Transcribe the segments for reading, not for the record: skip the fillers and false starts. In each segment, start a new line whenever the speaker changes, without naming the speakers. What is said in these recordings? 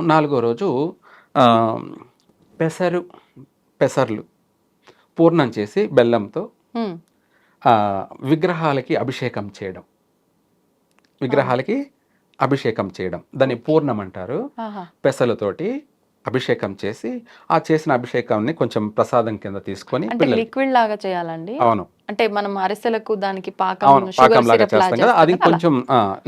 నాలుగో రోజు ఆహ్, పెసరు పెసర్లు పూర్ణం చేసి బెల్లంతో
హ్మ్.
విగ్రహాలకి అభిషేకం చేయడం.
ఆ!
విగ్రహాలకి అభిషేకం చేయడం. దాన్ని
ఓకే.
పూర్ణం అంటారు.
ఆహా!
పెసలతోటి అభిషేకం చేసి, ఆ చేసిన అభిషేకాన్ని కొంచెం ప్రసాదం కింద తీసుకొని
అంటే
పిల్లలకి.
లిక్విడ్ లాగా చేయాలండి?
అవును.
అంటే మనం అరిసెలకు దానికి పాకం
అవును.
షుగర్
పాకంలాగా
సిరప్ లాగా
చేస్తాం కదా!
చేస్తాం
అది
కదా! అలా.
కొంచెం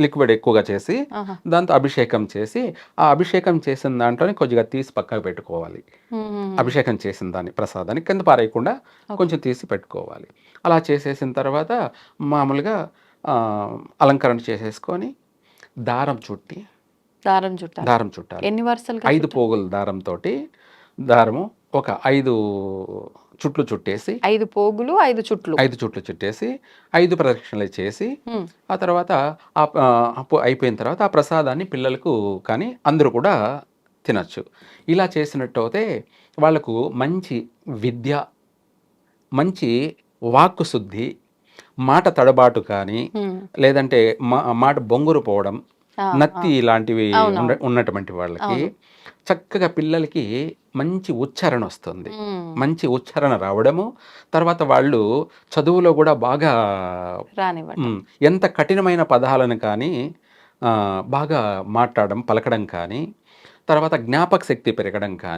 లిక్విడ్ ఎక్కువగా చేసి,
ఆహా!
దాంతో అభిషేకం చేసి, ఆ అభిషేకం చేసిన దాంట్లోనే కొద్దిగా తీసి పక్కకు పెట్టుకోవాలి.
హుహుహు.
అభిషేకం చేసిన దాన్ని ప్రసాదాన్ని కింద పారేయకుండా
ఓకే.
కొంచెం తీసి పెట్టుకోవాలి. అలా చేసేసిన తర్వాత మామూలుగా అలంకరణ చేసేసుకొని, దారం చుట్టి
దారం చుట్టాలి.
దారం చుట్టాలి.
ఎన్ని వరుసలుగా
5
చుట్టాలి?
పోగుల దారంతోటి దారము ఒక 5 చుట్లు చుట్టేసి
5 పోగులు, 5 చుట్లు.
5 చుట్లు చుట్టేసి 5 ప్రదక్షిణలు చేసి,
హ్మ్.
ఆ తర్వాత అయిపోయిన తర్వాత ఆ ప్రసాదాన్ని పిల్లలకు కానీ అందరూ కూడా తినొచ్చు. ఇలా చేసినట్టయితే వాళ్ళకు మంచి విద్య, మంచి వాక్కు శుద్ధి, మాట తడబాటు కానీ,
హ్మ్.
లేదంటే మాట బొంగురు పోవడం,
ఆ! ఆ!
నత్తి ఇలాంటివి
అవునవును.
ఉన్నటువంటి వాళ్ళకి
అవును.
చక్కగా పిల్లలకి మంచి ఉచ్చారణ వస్తుంది.
హ్మ్.
మంచి ఉచ్చారణ రావడము, తర్వాత వాళ్ళు చదువులో కూడా బాగా
రానివ్వటం.
హ్మ్. ఎంత కఠినమైన పదాలను కానీ బాగా మాట్లాడడం, పలకడం కానీ, తర్వాత జ్ఞాపక శక్తి పెరగడం కానీ